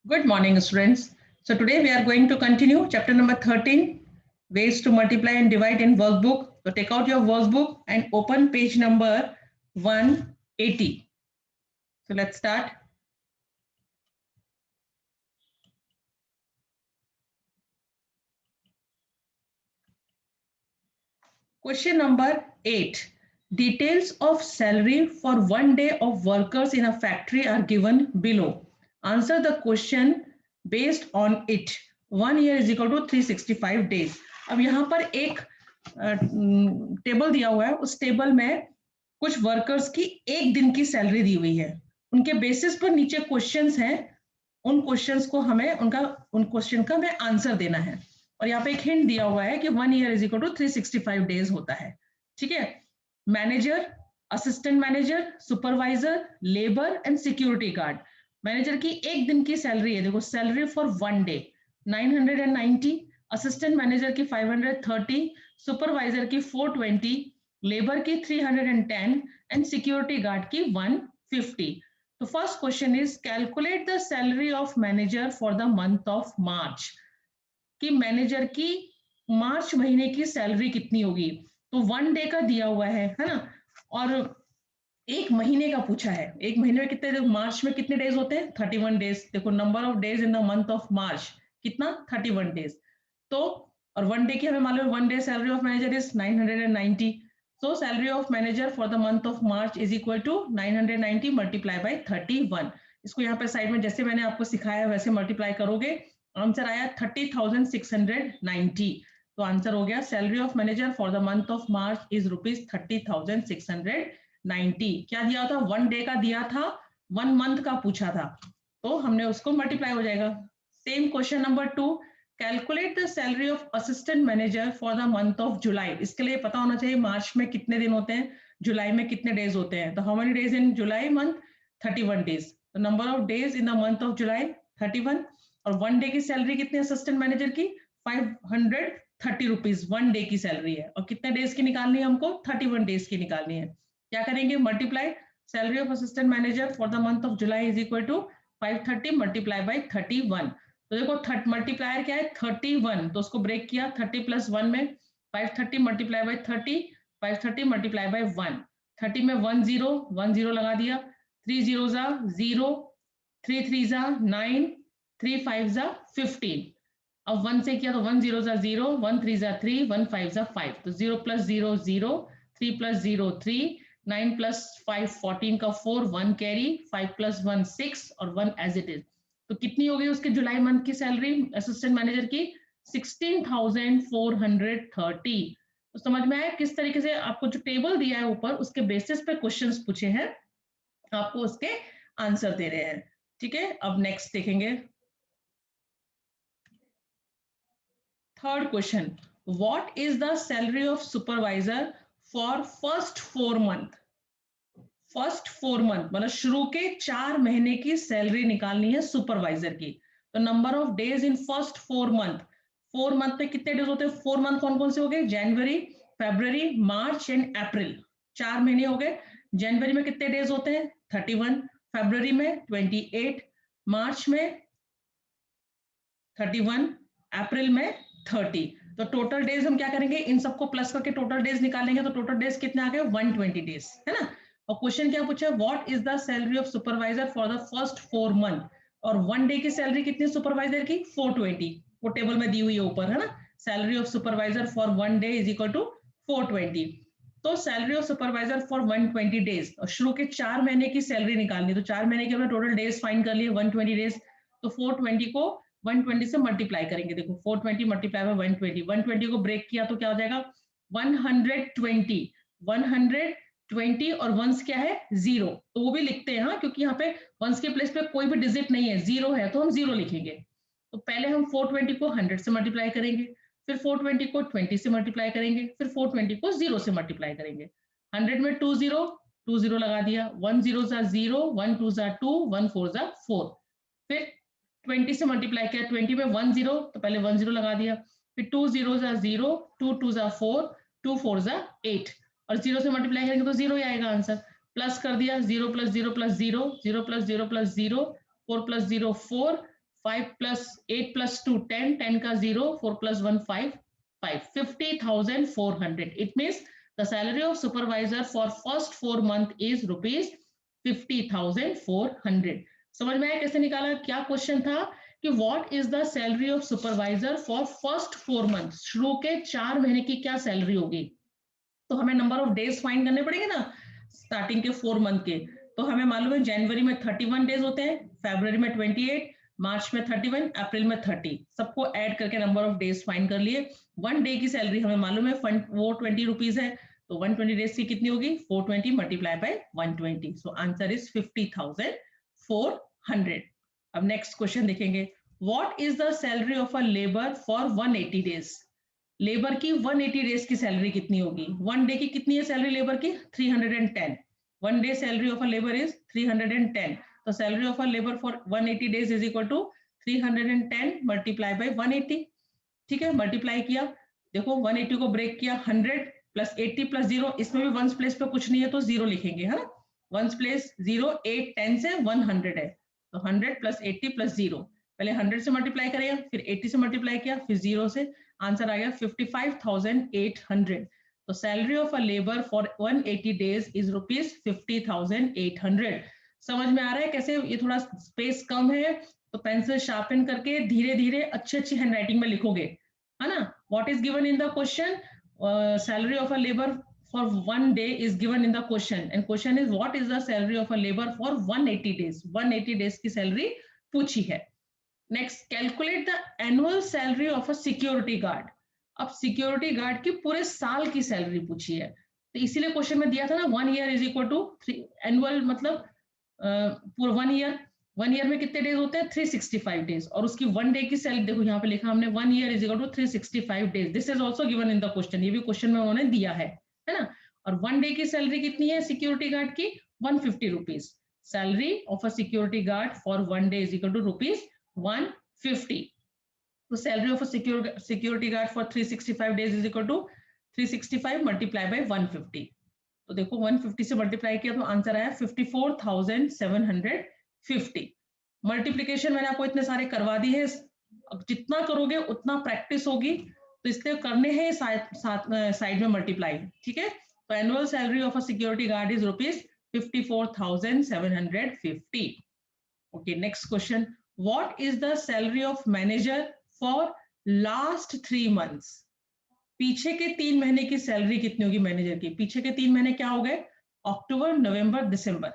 Good morning, students. So today we are going to continue chapter number 13, ways to multiply and divide in workbook. So take out your workbook and open page number 180. So let's start. Question number 8. Details of salary for 1 day of workers in a factory are given below. Answer the question based on it. 1 year is equal to 365 days. अब यहाँ पर एक table दिया हुआ है, उस table में कुछ वर्कर्स की एक दिन की सैलरी दी हुई है. उनके बेसिस पर नीचे क्वेश्चंस हैं. उन क्वेश्चंस को हमें उन क्वेश्चन का हमें आंसर देना है. और यहाँ पे एक हिंट दिया हुआ है कि 1 year is equal to 365 days होता है. ठीक है. Manager, assistant manager, supervisor, labour and security guard. Manager की एक दिन की सैलरी है, देखो salary for 1 day 990, assistant manager की 530, सुपरवाइजर की 420, लेबर की 310 एंड सिक्योरिटी गार्ड की 150. तो first question is calculate the salary of manager for the month of March. कि मैनेजर की मार्च महीने की सैलरी कितनी होगी. तो 1 डे का दिया हुआ है ना, और एक महीने का पूछा है. एक महीने में कितने, मार्च में कितने डेज होते हैं 31 डेज. देखो number of days in the month of March कितना 31 डेज. तो और 1 डे की हमें मालूम है 1 day salary of manager is 990. So salary of manager for the month of March is equal to 990 multiplied by 31. इसको यहाँ पे साइड में जैसे मैंने आपको सिखाया वैसे मल्टीप्लाई करोगे. आंसर आया 30,690. तो आंसर हो गया salary of manager for the month of March is rupees 30,690. क्या दिया था, 1 डे का दिया था, 1 मंथ का पूछा था, तो हमने उसको मल्टीप्लाई हो जाएगा. Same question number 2, calculate the salary of assistant manager for the month of जुलाई. इसके लिए पता होना चाहिए मार्च में कितने दिन होते हैं, जुलाई में कितने डेज होते हैं. तो how many days in July month, 31 days. तो number of days in the month of July 31. और 1 डे की सैलरी कितनी असिस्टेंट मैनेजर की 530 रुपीज 1 डे की सैलरी है. और कितने डेज की निकालनी है हमको, 31 डेज की निकालनी है. क्या करेंगे, multiply salary of assistant manager for the month of July is equal to 530 multiply by 31. तो देखो मल्टीप्लायर क्या है 31, तो उसको ब्रेक किया 30 प्लस 1 में, 530 मल्टीप्लाई बाई 30, 530 मल्टीप्लाई बाई 1. 30 में 1 0 1 0 लगा दिया, 3 0 जा 0, 3 3 जा 9, 3 5 जा 15. अब 1 से किया तो 1 0 जा 0, 1 3 जा 3, 1 5 जा 5. तो 0 प्लस 0 0, 3 प्लस 0 3, 9 प्लस 5 14 का 4, 1 कैरी, 5 प्लस 1 6 और 1 एज इट इज. तो कितनी हो गई उसके जुलाई मंथ की सैलरी असिस्टेंट मैनेजर की 16,430. तो समझ में आया किस तरीके से आपको जो टेबल दिया है ऊपर उसके बेसिस पे क्वेश्चंस पूछे हैं, आपको उसके आंसर दे रहे हैं. ठीक है. अब नेक्स्ट देखेंगे. Third question, what is the salary of supervisor for first 4 month. First 4 month मतलब शुरू के 4 महीने की सैलरी निकालनी है सुपरवाइजर की. तो number of days in first 4 month. 4 month में कितने डेज होते हैं, 4 मंथ कौन कौन से हो गए, जनवरी, फरवरी, मार्च एंड अप्रैल. 4 महीने हो गए. जनवरी में कितने डेज होते हैं 31, फरवरी में 28, मार्च में 31, अप्रैल में 30. तो टोटल डेज हम क्या करेंगे, इन सबको प्लस करके टोटल डेज निकालेंगे. तो टोटल डेज कितने आ गए 120 डेज, है ना. और क्वेश्चन क्या पूछा, what is the salary of supervisor for the first 4 month. और 1 डे की सैलरी कितनी सुपरवाइजर की 420. वो टेबल में दी हुई है ऊपर, है ना. Salary of supervisor for 1 day is equal to 420. तो salary of supervisor for 120 days, और शुरू के 4 महीने की सैलरी निकालनी. तो 4 महीने के हमने टोटल डेज फाइंड कर लिए 120 डेज. तो 420 को 120 से मल्टीप्लाई करेंगे. देखो 420 मल्टीप्लाई बाय 120, 120 को ब्रेक किया तो क्या हो जाएगा 120. 120 और वंस क्या है 0, तो वो भी लिखते हैं हाँ, क्योंकि यहाँ पे वंस के प्लेस पे कोई भी डिजिट नहीं है, 0 है तो हम 0 लिखेंगे. तो पहले हम 420 को 100 से मल्टीप्लाई करेंगे, फिर 420 को 20 से मल्टीप्लाई करेंगे, फिर 420 को 0 से मल्टीप्लाई करेंगे. 100 में 2 0 2 0 लगा दिया, 1 0 जा 0, 1 2 जा 2, 1 4 जा 4. फिर 20 से मल्टीप्लाई किया, 20 में 1 0 तो पहले 1 0 लगा दिया, फिर 2 0 जा 0, 2 2 जा 4, 2 4 जा 8. और 0 से मल्टीप्लाई करेंगे तो 0 ही आएगा आंसर. प्लस कर दिया, 0 plus 0 plus 0, 0 plus 0 plus 0, 4 plus 0 4, 5 plus 8 plus 2 10, 10 का 0, 4 plus 1 5, 50,400. It means the salary of supervisor for first 4 month is rupees 50,400. समझ में आया कैसे निकाला? क्या क्वेश्चन था कि what is the salary of supervisor for first 4 month, शुरू के 4 महीने की क्या सैलरी होगी? तो हमें नंबर ऑफ डेज फाइंड करने पड़ेंगे ना स्टार्टिंग के 4 मंथ के। तो हमें मालूम है जनवरी में 31 डेज होते हैं, फरवरी में 28, मार्च में 31, अप्रैल में 30, सबको ऐड करके नंबर ऑफ डेज फाइंड कर लिए। 1 डे की सैलरी हमें मालूम है वो 20 रुपीज है, तो 120 डेज की कितनी होगी? 420 multiply by 120, so answer is 50,400। अब नेक्स्ट क्वेश्चन देखेंगे, what is the salary of a labour for 180 days? Labour की 180 डेज की सैलरी कितनी होगी? 1 डे की कितनी है सैलरी लेबर की? 310। 1 day salary of a labour is 310, तो salary of a labour for 180 days is equal to 310 multiply by 180। ठीक है, मल्टीप्लाई किया, देखो 180 को ब्रेक किया, 100 प्लस 80 प्लस 0, इसमें भी वंस प्लेस पे कुछ नहीं है तो 0 लिखेंगे, है ना? वंस प्लेस 0, 8 10 से 100 है, तो 100 प्लस 80 प्लस 0, पहले 100 से मल्टीप्लाई करेगा, फिर 80 से मल्टीप्लाई किया, फिर 0 से, आंसर आ गया 55,800। तो salary of a labour for 180 days is rupees 50,800। समझ में आ रहा है कैसे? ये थोड़ा स्पेस कम है तो पेंसिल शार्पन करके धीरे धीरे अच्छी अच्छी हैंडराइटिंग में लिखोगे, है ना? What is given in the question? Salary of a labour for 1 day is given in the question, and question is what is the salary of a labor for 180 days? 180 days की salary पूछी है। Next, calculate the annual salary of a security guard. अब security guard की पूरे साल की salary पूछी है, तो इसीलिए क्वेश्चन में दिया था ना 1 year is equal to 3 annual, मतलब पूरा 1 ईयर। 1 ईयर में कितने डेज होते हैं? 365 डेज, और उसकी 1 डे की सैलरी देखो यहाँ पे लिखा हमने 1 year is equal to 365 days. This is also given in the question, ये भी क्वेश्चन में उन्होंने दिया है ना? और 1 डे की सैलरी कितनी है सिक्योरिटी गार्ड की? 150 rupees. Salary of a security guard for 1 day is equal to rupees 150. So salary of a security guard for 365 days is equal to 365 multiplied by 150. तो देखो 150 से मल्टीप्लाई किया तो आंसर आया 54,750। मल्टीप्लीकेशन मैंने आपको इतने सारे करवा दी है, जितना करोगे उतना प्रैक्टिस होगी, तो इसलिए करने हैं साइड में मल्टीप्लाई। ठीक है, तो annual salary of a security guard is rupees 54,750। Okay, next question, what is the salary of manager for last 3 months? पीछे के 3 महीने की सैलरी कितनी होगी मैनेजर की? पीछे के 3 महीने क्या हो गए? अक्टूबर, नवंबर, दिसंबर।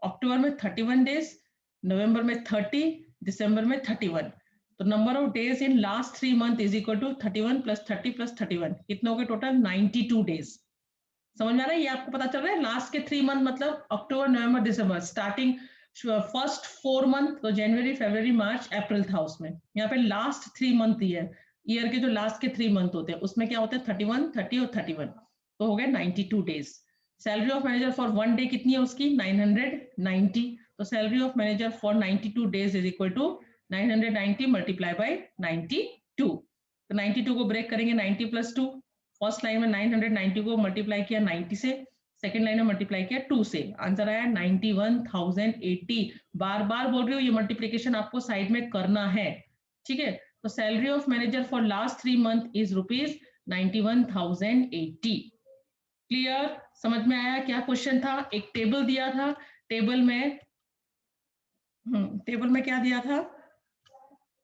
अक्टूबर में 31 डेज, नवंबर में 30, दिसंबर में 31, तो number of days in last 3 months is equal to 31 plus 30 plus 31, कितने हो गए टोटल? 92 डेज। समझ में आ रहा है? ये आपको पता चल रहा है लास्ट के 3 months मतलब अक्टूबर, नवंबर, दिसंबर। स्टार्टिंग फर्स्ट 4 month तो जनवरी, फरवरी, मार्च, अप्रैल था उसमें। यहाँ पे लास्ट 3 month दिया है, ईयर के जो लास्ट के 3 month होते हैं उसमें क्या होता है? 31, 30 और 31, तो हो गए 92 days. Salary of manager for 1 day कितनी है उसकी? 990, तो salary of manager for 92 days is equal to 990 multiply by 92। तो 92 को ब्रेक करेंगे, 90 प्लस 2, फर्स्ट लाइन में 990 को मल्टीप्लाई किया 90 से, सेकेंड लाइन में मल्टीप्लाई किया 2 से, आंसर आया 91,080। बार बार बोल रही हूँ, ये मल्टीप्लीकेशन आपको साइड में करना है। ठीक है, तो salary of manager for last 3 months is rupees 91,080। Clear? समझ में आया क्या क्वेश्चन था? एक टेबल दिया था, टेबल में क्या दिया था?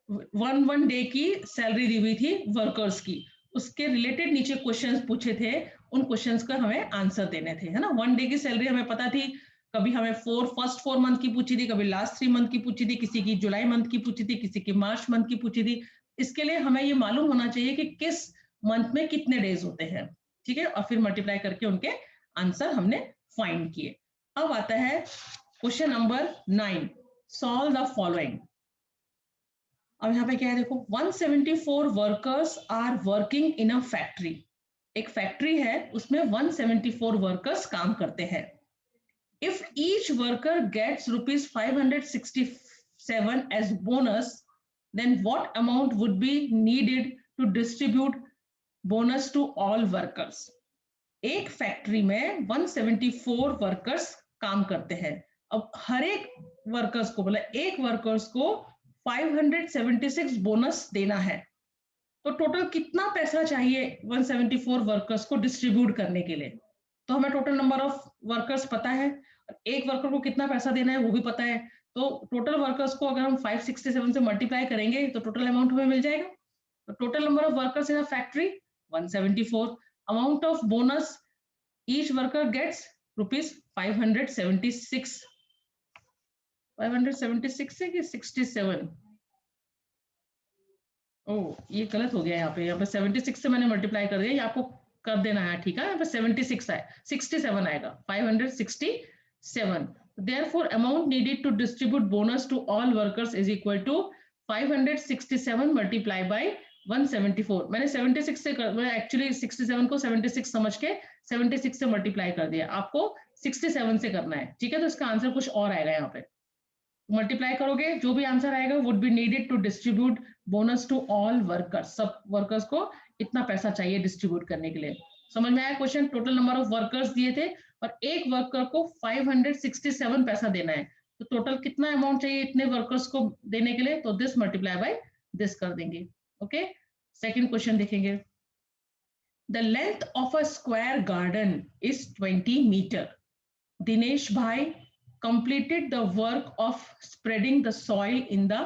1 डे की सैलरी दी हुई थी वर्कर्स की, उसके रिलेटेड नीचे क्वेश्चंस पूछे थे, उन क्वेश्चंस का हमें आंसर देने थे, है ना? 1 डे की सैलरी हमें पता थी, कभी हमें फर्स्ट 4 month की पूछी थी, कभी लास्ट 3 month की पूछी थी, किसी की जुलाई मंथ की पूछी थी, किसी की मार्च मंथ की पूछी थी। इसके लिए हमें ये मालूम होना चाहिए कि किस मंथ में कितने डेज होते हैं। ठीक है, और फिर मल्टीप्लाई करके उनके आंसर हमने फाइंड किए। अब आता है question number 9, solve the following. अब यहाँ पे क्या है देखो, 174 workers are working in a factory. एक फैक्ट्री है, उसमें 174 वर्कर्स काम करते हैं। If each worker gets rupees 567 as bonus, then what amount would be needed to distribute bonus to all workers? एक फैक्ट्री में 174 वर्कर्स काम करते हैं। अब हर एक वर्कर्स को, मतलब एक वर्कर्स को 576 बोनस देना है, तो टोटल कितना पैसा चाहिए 174 वर्कर्स को डिस्ट्रीब्यूट करने के लिए? तो हमें टोटल नंबर ऑफ वर्कर्स पता है, एक वर्कर को कितना पैसा देना है वो भी पता है, तो टोटल वर्कर्स को अगर हम 567 से मल्टीप्लाई करेंगे तो टोटल अमाउंट हमें मिल जाएगा। तो total number of workers in a factory 174, amount of bonus each worker gets rupees 576। 576 है कि 67? ओह, ये गलत हो गया यहाँ पे 76 से मैंने मल्टीप्लाई कर दिया, ये आपको कर देना है, ठीक है? यहाँ पे 76 है, 67 आएगा, 567। Therefore, amount needed to distribute bonus to all workers is equal to 567 multiplied by 174। मैंने 76 से मैं एक्चुअली 67 को 76 समझ के 76 से मल्टीप्लाई कर दिया, आपको 67 से करना है, ठीक है? तो इसका आंसर कुछ और आएगा यहाँ पे, मल्टीप्लाई करोगे जो भी आंसर आएगा would be needed to distribute bonus to all workers, सब वर्कर्स को इतना पैसा चाहिए डिस्ट्रीब्यूट करने के लिए। समझ में आया question? Total number of workers दिए थे और एक वर्कर को 567 पैसा देना है, तो टोटल कितना अमाउंट चाहिए इतने वर्कर्स को देने के लिए? तो दिस मल्टीप्लाई बाय दिस कर देंगे। ओके, सेकंड क्वेश्चन देखेंगे। The length of a square garden is 20 metre. Dinesh भाई completed the work of spreading the soil in the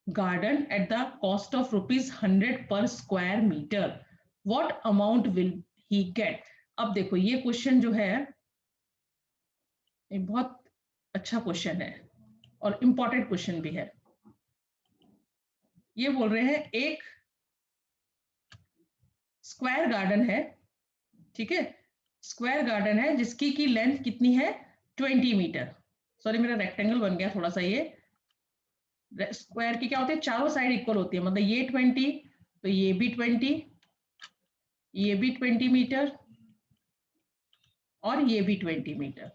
garden at the cost of rupees 100 per square meter. What amount will he get? अब देखो ये question जो है ये बहुत अच्छा question है और इंपॉर्टेंट क्वेश्चन भी है। ये बोल रहे हैं एक स्क्वायर गार्डन है, ठीक है? स्क्वायर गार्डन है जिसकी की लेंथ कितनी है? 20 मीटर। सॉरी मेरा रेक्टेंगल बन गया थोड़ा सा, ये स्क्वायर की क्या होती है, चारों साइड इक्वल होती है, मतलब ये 20 तो ये भी 20, ये भी 20 मीटर और ये भी 20 मीटर,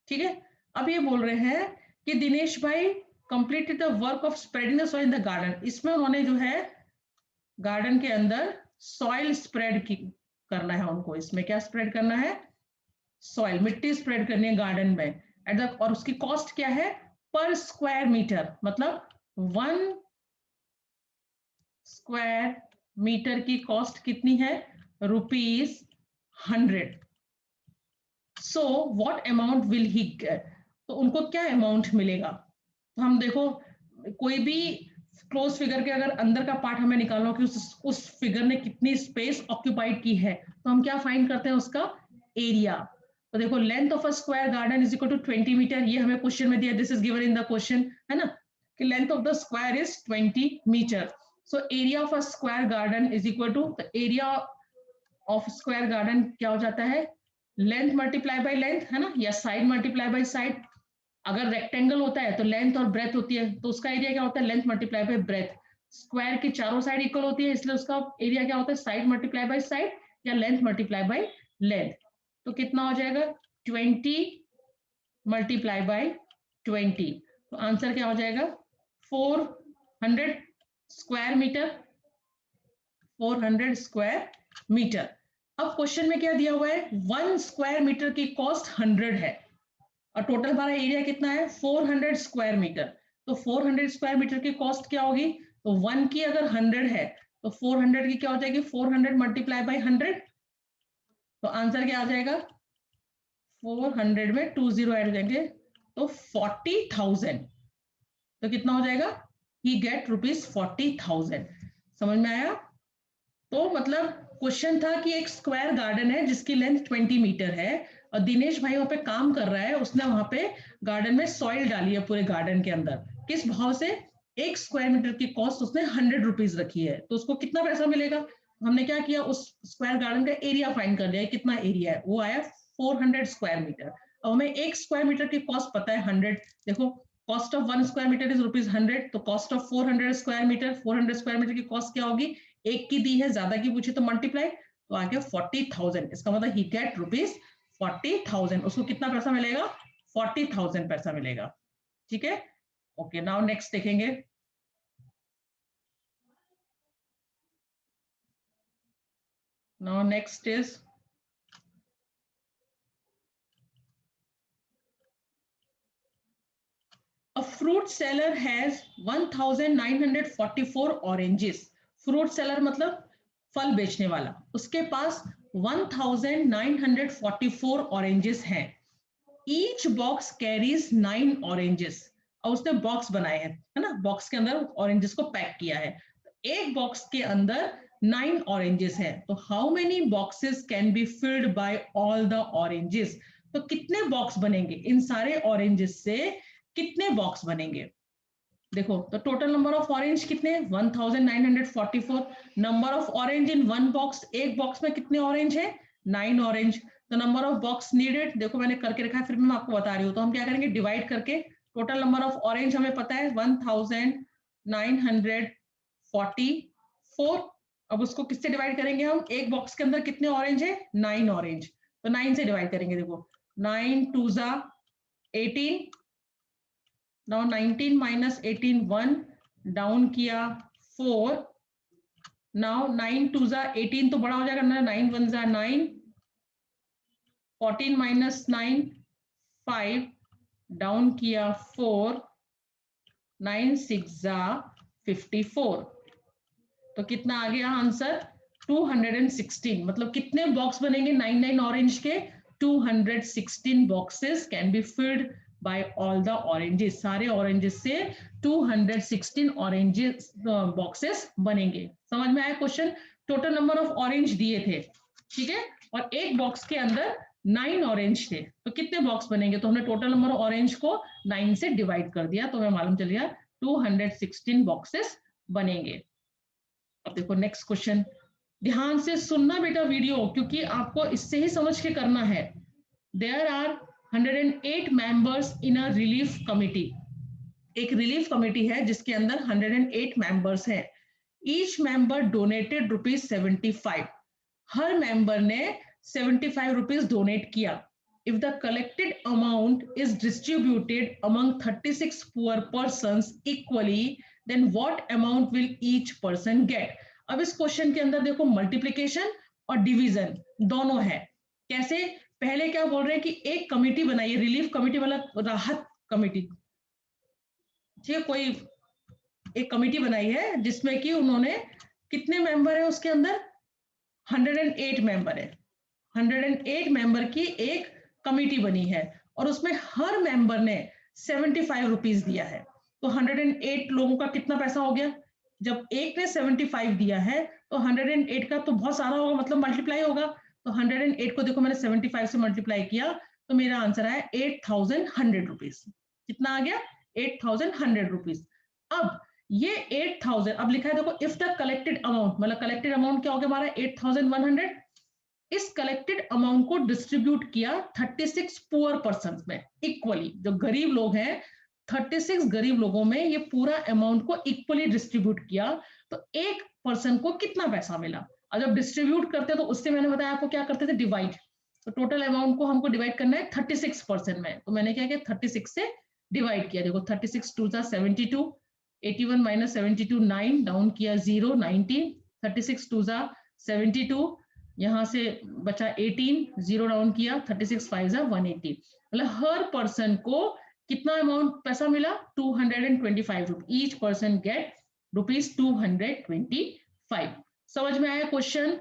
ठीक है? अब ये बोल रहे हैं कि दिनेश भाई completed the work of spreading the soil in the garden. इसमें उन्होंने जो है गार्डन के अंदर सॉइल स्प्रेड करना है उनको, इसमें क्या स्प्रेड करना है? सॉइल, मिट्टी स्प्रेड करनी है गार्डन में एट द, और उसकी कॉस्ट क्या है? पर स्क्वायर मीटर, मतलब 1 स्क्वायर मीटर की कॉस्ट कितनी है? ₹100। So what amount will he get? तो उनको क्या अमाउंट मिलेगा? तो हम देखो कोई भी क्लोज फिगर के अगर अंदर का पार्ट हमें निकालना हो कि उस फिगर ने कितनी स्पेस ऑक्यूपाइड की है, तो हम क्या फाइंड करते हैं? उसका एरिया। तो देखो length of a square garden is equal to 20 metre, ये हमें क्वेश्चन में दिया, this is given in the question, है ना, कि length of the square is 20 metre. So area of a square garden is equal to, the area of square garden क्या हो जाता है? लेंथ मल्टीप्लाई बाय लेंथ, है ना, या साइड मल्टीप्लाई बाय साइड। अगर रेक्टेंगल होता है तो लेंथ और ब्रेथ होती है, तो उसका एरिया क्या होता है? Length multiply by breath. Square की चारों साइड इक्वल होती है, इसलिए उसका एरिया क्या होता है? साइड मल्टीप्लाई बाय साइड या लेंथ मल्टीप्लाई बाय लेंथ। तो कितना हो जाएगा? 20 मल्टीप्लाई बाय 20, तो आंसर क्या हो जाएगा? 400 स्क्वायर मीटर, 400 स्क्वायर मीटर। अब क्वेश्चन में क्या दिया हुआ है? 1 स्क्वायर मीटर की कॉस्ट 100 है और टोटल हमारा एरिया कितना है? 400 स्क्वायर मीटर। तो 400 स्क्वायर मीटर की कॉस्ट क्या होगी? तो 1 की अगर 100 है तो 400 की क्या हो जाएगी? 400 मल्टीप्लाई बाय 100, तो आंसर क्या आ जाएगा? 400 में 20 ऐड करेंगे तो 40,000। तो कितना हो जाएगा? ही गेट ₹40,000। समझ में आया? तो मतलब क्वेश्चन था कि एक स्क्वायर गार्डन है जिसकी लेंथ 20 मीटर है और दिनेश भाई वहां पे काम कर रहा है, उसने वहां पे गार्डन में सॉइल डाली है पूरे गार्डन के अंदर, किस भाव से? एक स्क्वायर मीटर की कॉस्ट उसने 100 रुपीज रखी है, तो उसको कितना पैसा मिलेगा? हमने क्या किया? उस स्क्वायर गार्डन का एरिया फाइंड कर लिया, कितना एरिया है, वो आया 400 स्क्वायर मीटर। अब हमें एक स्क्वायर मीटर की कॉस्ट पता है 100, देखो cost of 1 square metre is ₹100, तो cost of 400 square metre, 400 square metre की कॉस्ट क्या होगी? एक की दी है, ज्यादा की पूछी तो मल्टीप्लाई, तो आ गया 40,000। इसका मतलब ही गेट ₹40,000, उसको कितना पैसा मिलेगा? 40,000 पैसा मिलेगा, ठीक है? ओके, नाउ नेक्स्ट देखेंगे। Now next is A fruit seller has 1944 oranges. Fruit seller मतलब फल बेचने वाला, उसके पास 1944 ऑरेंजेस हैं. Each box carries 9 oranges. और उसने बॉक्स बनाए हैं, है ना, बॉक्स के अंदर ऑरेंजेस को पैक किया है. एक बॉक्स के अंदर 9 ऑरेंजेस हैं. तो how many boxes can be filled by all the oranges. तो कितने बॉक्स बनेंगे इन सारे ऑरेंजेस से, कितने बॉक्स बनेंगे. देखो तो टोटल नंबर ऑफ ऑरेंज कितने, 1944. Number of orange in one box, एक बॉक्स में कितने ऑरेंज है, 9 ऑरेंज. तो नंबर ऑफ बॉक्स नीडेड, देखो मैंने करके रखा है, फिर मैं आपको बता रही हूँ. तो हम क्या करेंगे, डिवाइड करके. टोटल नंबर ऑफ ऑरेंज हमें पता है 1944. अब उसको किससे डिवाइड करेंगे हम, एक बॉक्स के अंदर कितने ऑरेंज है, 9 ऑरेंज. तो 9 से डिवाइड करेंगे. देखो 9 2 जा 18. Now 19 minus 18 1, डाउन किया 4. Now 9 2 जा 18 तो बड़ा हो जाएगा ना, 9 1 जा 9. 14 minus 9 5, डाउन किया 4. 9 6 जा 54. तो कितना आ गया आंसर, 216. मतलब कितने बॉक्स बनेंगे 9 ऑरेंज के, 216 boxes can be filled by all the oranges. सारे ऑरेंजेस से 216 ऑरेंजेस बॉक्सेस बनेंगे. समझ में आया question. Total number of orange दिए थे, ठीक है, और एक बॉक्स के अंदर 9 ऑरेंज थे. तो कितने बॉक्स बनेंगे, तो हमने टोटल नंबर ऑफ ऑरेंज को 9 से डिवाइड कर दिया, तो हमें मालूम चल गया 216 बॉक्सेस बनेंगे. अब देखो नेक्स्ट क्वेश्चन, ध्यान से सुनना बेटा वीडियो, क्योंकि आपको इससे ही समझ के करना है. There are 108 members in a relief committee. एक रिलीफ कमेटी है जिसके अंदर 108 मेंबर्स हैं. Each member donated ₹75. हर मेंबर ने 75 रुपीज डोनेट किया. If the collected amount is distributed among 36 poor persons equally, then what amount will each person get. अब इस क्वेश्चन के अंदर देखो मल्टीप्लिकेशन और डिवीजन दोनों है. कैसे, पहले क्या बोल रहे हैं कि एक कमेटी बनाइए, रिलीफ कमेटी वाला राहत कमेटी, ठीक है, कोई एक कमेटी बनाई है जिसमें कि उन्होंने, कितने मेंबर है उसके अंदर, 108 मेंबर है. 108 मेंबर की एक कमेटी बनी है और उसमें हर मेंबर ने 75 रुपीज दिया है. तो 108 लोगों का कितना पैसा हो गया, जब एक ने 75 दिया है तो 108 का तो बहुत सारा होगा, मतलब मल्टीप्लाई होगा. तो 108 को देखो मैंने 75 से मल्टीप्लाई किया, तो मेरा आंसर है 8100 रुपीज. कितना आ गया, 8100 रुपीज. अब ये 8000 अब लिखा है देखो, इफ द कलेक्टेड अमाउंट, मतलब कलेक्टेड अमाउंट क्या हो गया हमारा 8100. इस कलेक्टेड अमाउंट को डिस्ट्रीब्यूट किया 36 पुअर पर्सन में इक्वली. जो गरीब लोग हैं 36 गरीब लोगों में ये पूरा अमाउंट को इक्वली डिस्ट्रीब्यूट किया. तो एक पर्सन को कितना पैसा मिला. और जब डिस्ट्रीब्यूट करते तो उससे मैंने बताया आपको क्या करते थे, डिवाइड. तो टोटल अमाउंट को हमको डिवाइड करना है 36% में. तो मैंने क्या किया, 36 से डिवाइड किया. देखो 36 2 जा 72. 81 माइनस 72 9, डाउन किया 0 19. 36 2 जा 72, यहां से बचा 18, 0 डाउन किया. 36 5 जा 180. मतलब हर पर्सन को कितना अमाउंट पैसा मिला, 225 रुपीज. Each person gate ₹225. समझ में आया क्वेश्चन.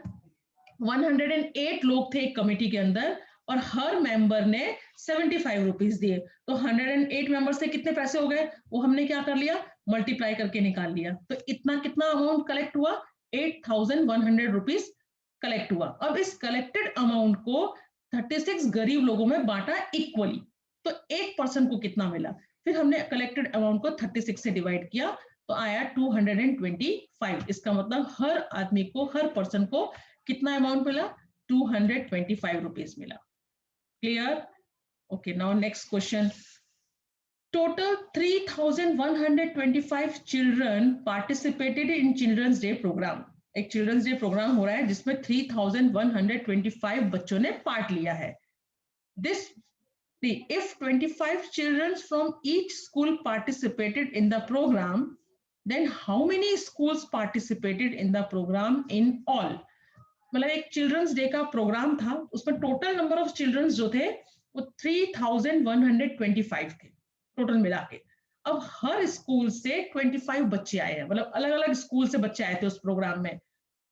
108 लोग थे एक कमेटी के अंदर और हर मेंबर ने 75 रुपीज दिए. तो 108 मेंबर से कितने पैसे हो गए, वो हमने क्या कर लिया, मल्टीप्लाई करके निकाल लिया. तो इतना कितना अमाउंट कलेक्ट हुआ, 8100 रुपीज कलेक्ट हुआ. अब इस कलेक्टेड अमाउंट को 36 गरीब लोगों में बांटा इक्वली. तो एक पर्सन को कितना मिला, फिर हमने कलेक्टेड अमाउंट को 36 से डिवाइड किया, तो आया 225. इसका मतलब हर आदमी को, हर पर्सन को कितना अमाउंट मिला, 225 रुपीज मिला. Clear. Okay, now next question. Total 3125 children participated in children's day programme. एक चिल्ड्रंस डे प्रोग्राम हो रहा है जिसमें 3125 बच्चों ने पार्ट लिया है. This, if 25 children from each school participated in the program, then how many schools participated in the program in all. मतलब एक चिल्ड्रंस डे का प्रोग्राम था, उसमें टोटल नंबर ऑफ चिल्ड्रंस जो थे वो 3125 थे टोटल मिला के. अब हर स्कूल से 25 बच्चे आए हैं, मतलब अलग अलग स्कूल से बच्चे आए थे उस प्रोग्राम में।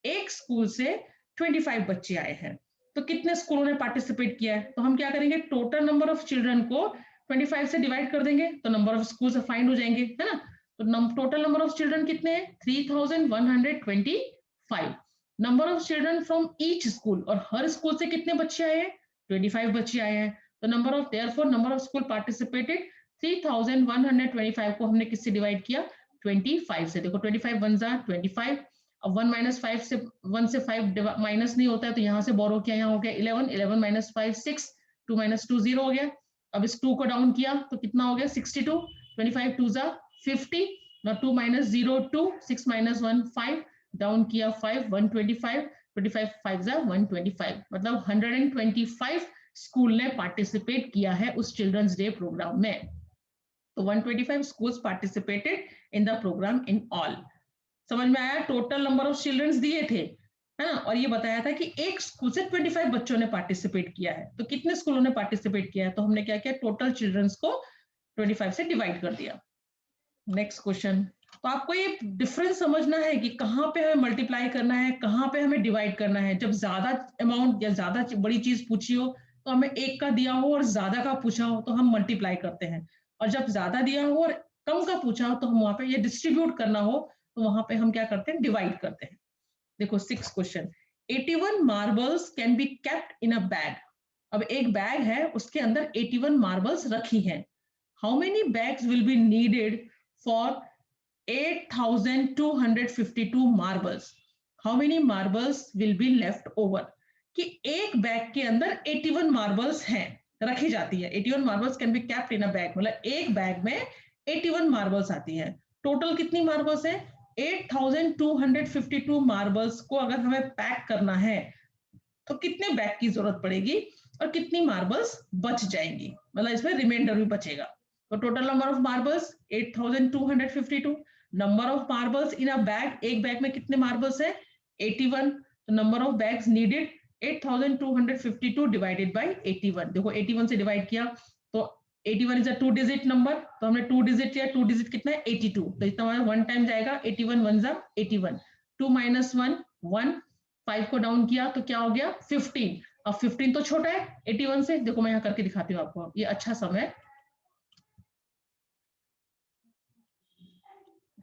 एक स्कूल से 25 बच्चे आए हैं, तो कितने स्कूलों ने पार्टिसिपेट किया है? तो हम क्या करेंगे, टोटल नंबर ऑफ चिल्ड्रन को 25 से डिवाइड कर देंगे तो नंबर ऑफ स्कूल फाइंड हो जाएंगे, है ना। तो टोटल नंबर ऑफ चिल्ड्रन कितने हैं? 3125। Number of children from each school, और हर स्कूल से कितने बच्चे आए हैं? 25 बच्चे आए हैं। तो number of therefore number of school participated 3125 को हमने किससे डिवाइड किया? 25 से। देखो 25 वन जा 25, अब 1 माइनस 5 से 1 से 5 माइनस नहीं होता है, तो यहाँ से बोरो किया, यहाँ हो गया 11, 11 माइनस 5 6, 2 माइनस 2 0 हो गया। अब इस 2 को डाउन किया तो कितना हो गया? 62, 25 2 जा 50, now 2 minus 0 2, 6 minus 1 5, डाउन किया 5 125, 25 5 जा 125, मतलब 125 स्कूल ने पार्टिसिपेट किया है उस चिल्ड्रंस डे प्रोग्राम में। तो 125 schools participated in the programme in all. समझ में आया? टोटल नंबर ऑफ चिल्ड्रंस दिए थे, है ना, और ये बताया था कि एक स्कूल से 25 बच्चों ने पार्टिसिपेट किया है। तो कितने स्कूलों ने पार्टिसिपेट किया है? तो हमने क्या किया, टोटल चिल्ड्रंस को 25 से डिवाइड कर दिया। Next question. तो आपको ये डिफरेंस समझना है कि कहाँ पे हमें मल्टीप्लाई करना है, कहाँ पे हमें डिवाइड करना है। जब ज्यादा अमाउंट या ज्यादा बड़ी चीज पूछी हो तो हमें एक का दिया हो और ज्यादा का पूछा हो तो हम मल्टीप्लाई करते हैं, और जब ज्यादा दिया हो और कम का पूछा हो तो हम वहां पे ये डिस्ट्रीब्यूट करना हो तो वहां पे हम क्या करते हैं, डिवाइड करते हैं। देखो 6 question. 81 marbles can be kept in a bag. अब एक बैग है, उसके अंदर 81 मार्बल्स रखी हैं। How many bags will be needed for 8,252 marbles? How many marbles will be left over? कि एक बैग के अंदर 81 मार्बल्स हैं, रखी जाती है। 81 marbles can be kept in a bag, मतलब एक बैग में 81 मार्बल्स आती है। टोटल कितनी मार्बल्स है? 8,252 मार्बल्स को अगर हमें पैक करना है तो कितने बैग की जरूरत पड़ेगी और कितनी मार्बल्स बच जाएंगी, मतलब इसमें रिमाइंडर भी बचेगा। तो total number of marbles 8,252। Number of marbles in a bag, एक बैग में कितने मार्बल्स है? 81। तो number of bags needed 8,252 divided by 81। देखो 81 से डिवाइड किया तो 81 इज अ 2 डिजिट नंबर, तो हमने 2 डिजिट लिया। 2 डिजिट कितना है? 82। तो इतना हमारा 1 टाइम जाएगा। 81 1 जा 81, 2 माइनस 1 1, 5 को डाउन किया तो क्या हो गया? 15। अब 15 तो छोटा है 81 से। देखो मैं यहाँ करके दिखाती हूँ आपको, ये अच्छा सम है।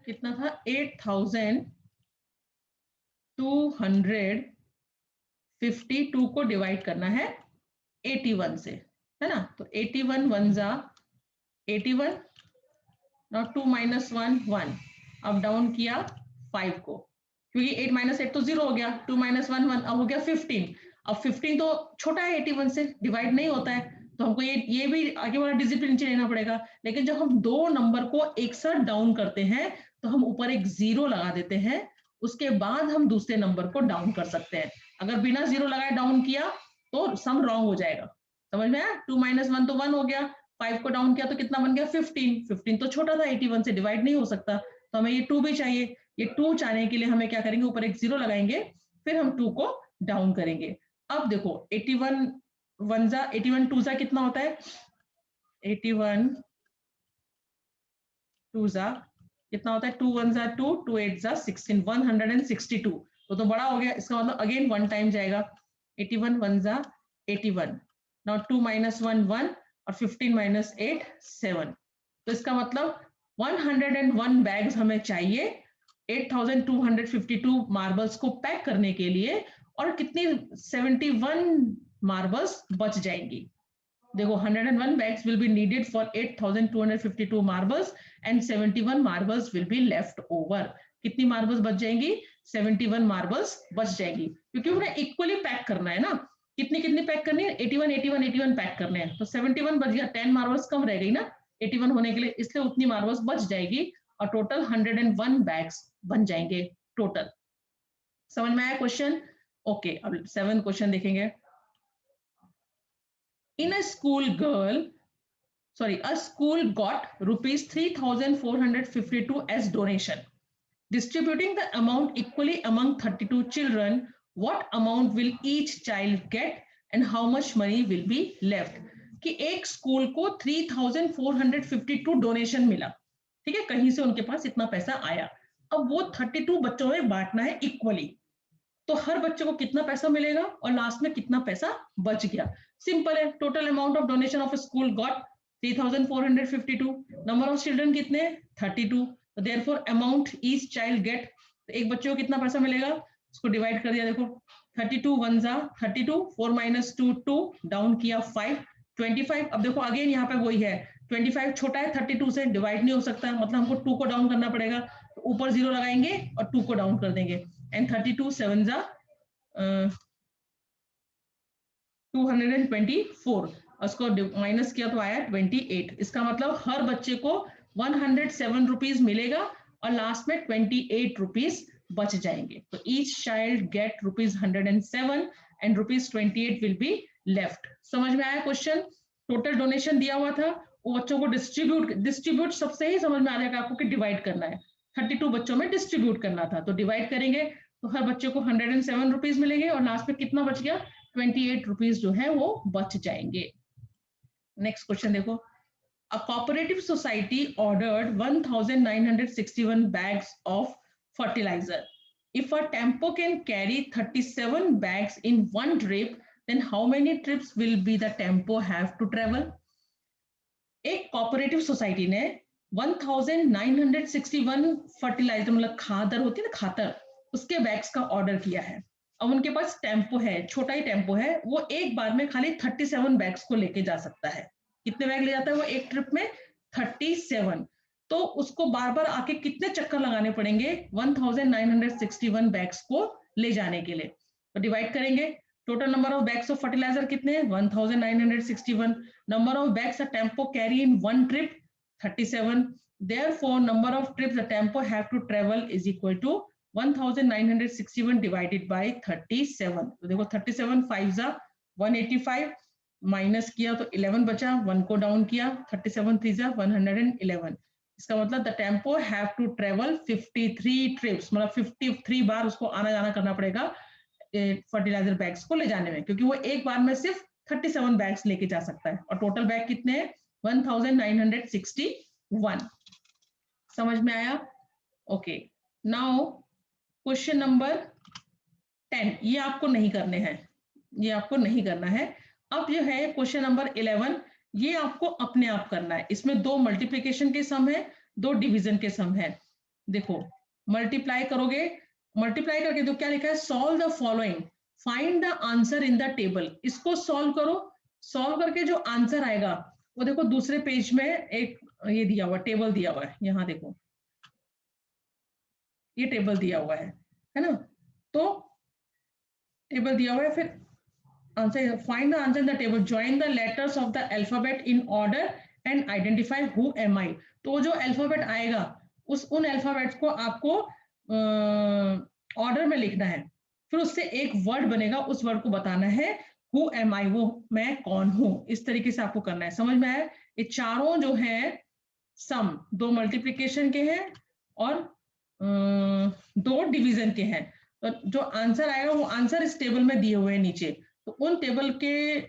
कितना था? 8,252 को डिवाइड करना है 81 से, है ना। तो 81 1 जा 81, now 2 minus 1 1, अब डाउन किया 5 को, क्योंकि 8 माइनस 8 तो 0 हो गया। 2 माइनस 1 1, अब हो गया 15। अब 15 तो छोटा है 81 से, डिवाइड नहीं होता है, तो हमको ये भी आगे वाला डिजिट नीचे लेना पड़ेगा। लेकिन जब हम दो नंबर को एक साथ डाउन करते हैं तो हम ऊपर एक 0 लगा देते हैं, उसके बाद हम दूसरे नंबर को डाउन कर सकते हैं। अगर बिना 0 लगाए डाउन किया तो सम रॉन्ग हो जाएगा। समझ में आया? 2 माइनस 1 तो 1 हो गया, 5 को डाउन किया तो कितना बन गया? 15। 15 तो छोटा था 81 से, डिवाइड नहीं हो सकता, तो हमें ये 2 भी चाहिए। ये 2 चाहने के लिए हमें क्या करेंगे, ऊपर एक 0 लगाएंगे, फिर हम 2 को डाउन करेंगे। अब देखो 81 1 जा 81 2 जा कितना होता है? 81 2 जा कितना होता है? 2 1 जा 2, 2 8 जा 16, 162। तो बड़ा हो गया, इसका मतलब अगेन 1 टाइम जाएगा। 81 1 जा 81, नाउ 2 माइनस 1 1, और 15 माइनस 8 7। तो इसका मतलब 101 बैग्स हमें चाहिए 8,252 मार्बल्स को पैक करने के लिए, और कितनी 71 मार्बल्स बच जाएंगी। देखो 101 bags will be needed for 8,252 marbles and 71 marbles will be left over. कितनी मार्बल्स बच जाएंगी? 71 मार्बल्स बच जाएंगी, क्योंकि उन्हें इक्वली पैक करना है ना। कितनी कितनी पैक करनी है? 81 81 81 पैक करने हैं, तो 71 बच गया, 10 मार्बल्स कम रह गई ना 81 होने के लिए, इसलिए उतनी मार्बल्स बच जाएगी और टोटल 101 बैग्स बन जाएंगे टोटल। समझ में आया क्वेश्चन? ओके, अब 7 क्वेश्चन देखेंगे। In a school a school got rupees 3,452 as donation. Distributing the amount equally among 32 children, what amount will each child get and how much money will be left? कि एक school को 3,452 donation मिला, ठीक है, कहीं से उनके पास इतना पैसा आया। अब वो 32 बच्चों में बांटना है इक्वली, तो हर बच्चे को कितना पैसा मिलेगा और लास्ट में कितना पैसा बच गया। सिंपल है, total amount of donation of school got 3452, number of children कितने 32, तो therefore amount each child gate, एक बच्चे को कितना पैसा मिलेगा, इसको डिवाइड कर दिया, देखो 32 1 जा 32, 4 - 2 2, डाउन किया 5 25। अब देखो अगेन यहाँ पे वही है, 25 छोटा है 32 से, डिवाइड नहीं हो सकता, मतलब हमको 2 को डाउन करना पड़ेगा, तो ऊपर 0 लगाएंगे और 2 को डाउन कर देंगे, एंड 32 7 जा 224, उसको माइनस किया तो आया 28। इसका मतलब हर बच्चे को 107 रुपीज मिलेगा और लास्ट में 28 रुपीज बच जाएंगे, तो each child gate rupees 107 and rupees 28 will be left. समझ में आया क्वेश्चन? टोटल डोनेशन दिया हुआ था, वो बच्चों को डिस्ट्रीब्यूट सबसे ही समझ में आ जाएगा आपको कि डिवाइड करना है, 32 बच्चों में डिस्ट्रीब्यूट करना था, तो डिवाइड करेंगे तो हर बच्चे को 107 रुपीज मिलेंगे और लास्ट में कितना बच गया 28 रुपीज जो है वो बच जाएंगे। नेक्स्ट क्वेश्चन देखो, a cooperative society ordered 1961 bags of fertiliser, if a tempo can carry 37 bags in one trip, then how many trips will be the tempo have to travel? एक कोऑपरेटिव सोसाइटी ने 1961 fertiliser मतलब खादर होती है ना, खातर, उसके bags का order किया है। अब उनके पास टेम्पो है, छोटा ही टेम्पो है, वो एक बार में खाली 37 बैग्स को लेके जा सकता है। कितने बैग ले जाता है वो एक ट्रिप में? 37। तो उसको बार बार आके कितने चक्कर लगाने पड़ेंगे 1961 बैग्स को ले जाने के लिए? तो डिवाइड करेंगे, total number of bags of fertiliser कितने हैं 1961, number of bags a tempo carry in one trip 37, therefore number of trips the tempo have to travel is equal to 1961 divided by 37। तो देखो 37 5 जा 185, माइनस किया तो 11 बचा, 1 को डाउन किया, 37 3 जा 111। इसका मतलब the tempo have to travel 53 trips, मतलब 53 बार उसको आना जाना करना पड़ेगा फर्टिलाइजर बैग्स को ले जाने में, क्योंकि वो एक बार में सिर्फ 37 बैग्स लेके जा सकता है और टोटल बैग कितने हैं 1961। समझ में आया? ओके, नाउ क्वेश्चन नंबर 10, ये आपको नहीं करने हैं, ये आपको नहीं करना है। अब जो है क्वेश्चन नंबर 11, ये आपको अपने आप करना है। इसमें 2 मल्टीप्लिकेशन के सम है, 2 डिवीजन के सम है। देखो मल्टीप्लाई करोगे, मल्टीप्लाई करके तो क्या लिखा है, solve the following, find the answer in the table. इसको सॉल्व करो, सॉल्व करके जो आंसर आएगा वो देखो दूसरे पेज में एक ये दिया हुआ टेबल दिया हुआ है, यहाँ देखो ये टेबल दिया हुआ है ना, तो टेबल दिया हुआ है, फिर answer, find the answer in the table, join the letters of the alphabet in order and identify who am I. तो जो अल्फाबेट आएगा उन अल्फाबेट्स को आपको ऑर्डर में लिखना है, फिर उससे एक वर्ड बनेगा, उस वर्ड को बताना है हु एम आई, वो मैं कौन हूं। इस तरीके से आपको करना है। समझ में आया? ये चारों जो है सम 2 मल्टीप्लिकेशन के हैं और 2 डिवीजन के हैं। तो जो आंसर आएगा वो आंसर इस टेबल में दिए हुए हैं नीचे, तो उन टेबल के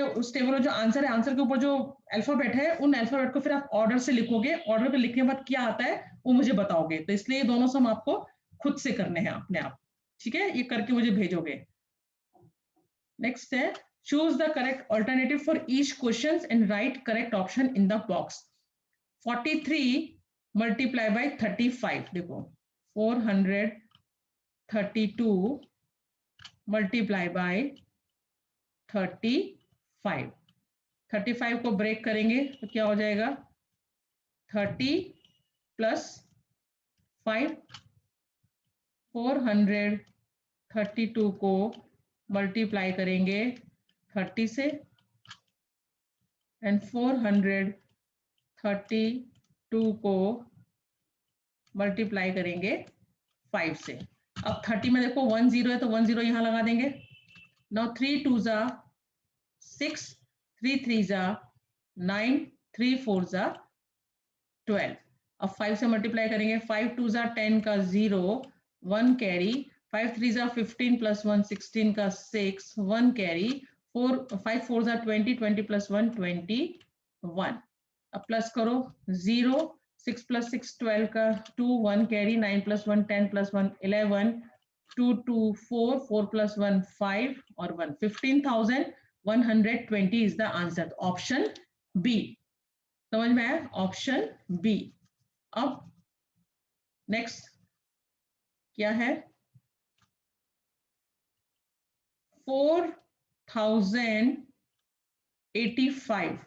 उस टेबल में जो आंसर है, आंसर के ऊपर जो अल्फाबेट है, उन अल्फाबेट को फिर आप ऑर्डर से लिखोगे, ऑर्डर पे लिखने के बाद क्या आता है वो मुझे बताओगे। तो इसलिए ये दोनों सम आपको खुद से करने हैं अपने आप, ठीक है? ये करके मुझे भेजोगे। नेक्स्ट है, choose the correct alternative for each questions and write correct option in the box। 43 multiply by 35, देखो 432 multiply by 35, 35 को ब्रेक करेंगे तो क्या हो जाएगा 30 प्लस 5, 432 को मल्टीप्लाई करेंगे 30 से एंड 432 को मल्टीप्लाई करेंगे 5 से। अब 30 में देखो 1 0 है तो 1 0 यहां लगा देंगे। नाउ 3 2 जा 6, 3 3 जा 9, 3 4 जा 12। अब 5 से मल्टीप्लाई करेंगे, 5 2 जा 10 का 0, 1 कैरी, 5 3 जा 15 प्लस 1 16 का 6, 1 कैरी, 5 4 जा 20, 20 प्लस 1 21। अब प्लस करो 0, 6 + 6 12 का 2, 1 कैरी, 9 + 1 10 + 1 11, 2 2 4, 4 + 1 5 और 1 15,120 is the answer. Option B. समझ में आया? Option B. अब नेक्स्ट क्या है? 4085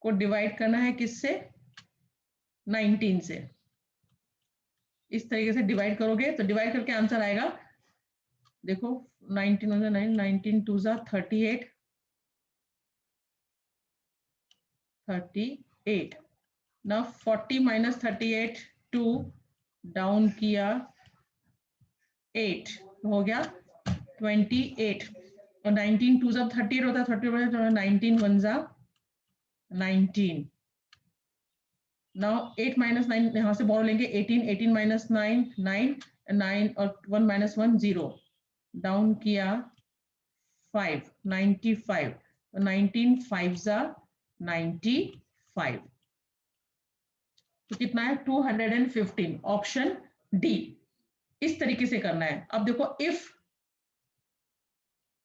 को डिवाइड करना है किससे? 19 से। इस तरीके से डिवाइड करोगे तो डिवाइड करके आंसर आएगा, देखो 19 हो जाए 9, 19 2 जा 38, 38। ना 40 - 38 2 डाउन किया 8 हो गया 28 और 19 2 जा 38 होता है, 30 19 1 जा 19। नाउ 8 - 9 यहाँ से बोल लेंगे 18, 18 - 9 9 9 और 1 - 1 0 डाउन किया 5 95 19 5 जा 95 तो कितना है 215। Option D. इस तरीके से करना है। अब देखो इफ,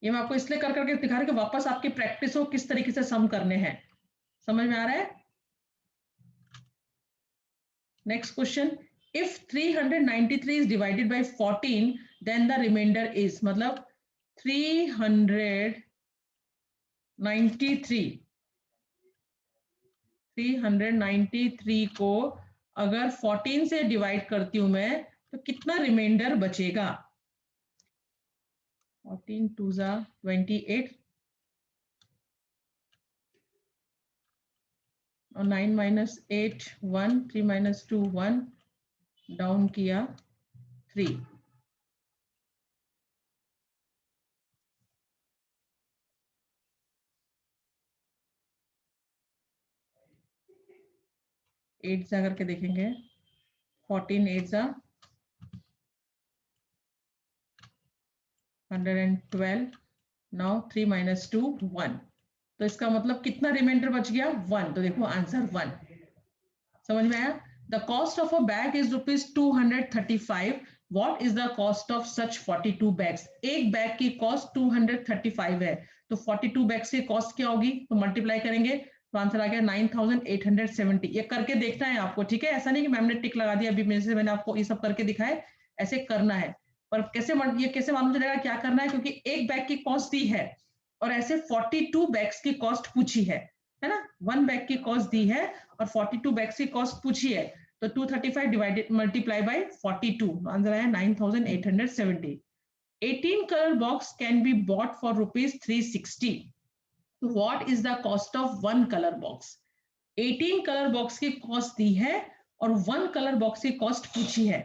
ये मैं आपको इसलिए कर करके दिखा रहा हूं कि वापस आपकी प्रैक्टिस हो किस तरीके से सम करने हैं। समझ में आ रहा है? Next question, if 393 is divided by 14 then the remainder is, मतलब 393 को अगर 14 से डिवाइड करती हूं मैं तो कितना रिमाइंडर बचेगा? 14 2 जा 28 और 9 - 8 1, 3 - 2 1 डाउन किया 3। एट जा करके देखेंगे 14 8 जा 112। नाउ 3 - 2 1 तो इसका मतलब कितना रिमाइंडर बच गया? 1। तो देखो आंसर 1। समझ में आया? The cost of a bag is ₹235। What is the cost of such 42 bags? एक बैग की कॉस्ट 235 है तो 42 बैग्स की कॉस्ट क्या होगी? तो मल्टीप्लाई करेंगे तो आंसर आ गया 9870। ये करके देखना है आपको, ठीक है? ऐसा नहीं कि मैम ने टिक लगा दिया, अभी मेरे से मैंने आपको ये सब करके दिखाए, ऐसे करना है। पर कैसे ये कैसे मालूम चलेगा क्या करना है? क्योंकि एक बैग की कॉस्ट दी है और ऐसे 42 बैग्स की कॉस्ट पूछी है ना? 1 बैग की कॉस्ट दी है और 42 बैग्स की कॉस्ट पूछी है तो 235 डिवाइडेड मल्टीप्लाई बाय 42, आंसर आया 9870। 18 color box can be bought for ₹360। What is the cost of 1 color box? 18 colour box की कॉस्ट दी है और 1 कलर बॉक्स की कॉस्ट पूछी है।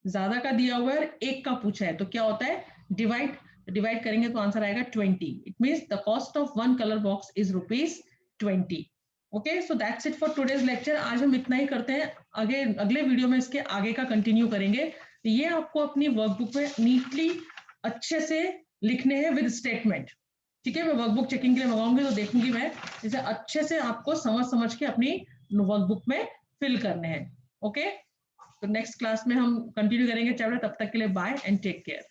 ज्यादा का दिया हुआ है, एक का पूछा है, तो क्या होता है? डिवाइड करेंगे तो आंसर आएगा 20। It means the cost of 1 colour box is ₹20। Okay, so that's it for today's lecture. आज हम इतना ही करते हैं, आगे अगले वीडियो में इसके आगे का कंटिन्यू करेंगे। ये आपको अपनी वर्कबुक में नीटली अच्छे से लिखने हैं विद स्टेटमेंट, ठीक है? मैं वर्कबुक चेकिंग के लिए मंगाऊंगी तो देखूंगी मैं इसे अच्छे से आपको समझ के अपनी वर्कबुक में फिल करने हैं। ओके, तो नेक्स्ट क्लास में हम कंटिन्यू करेंगे चैप्टर। तब तक के लिए बाय एंड टेक केयर।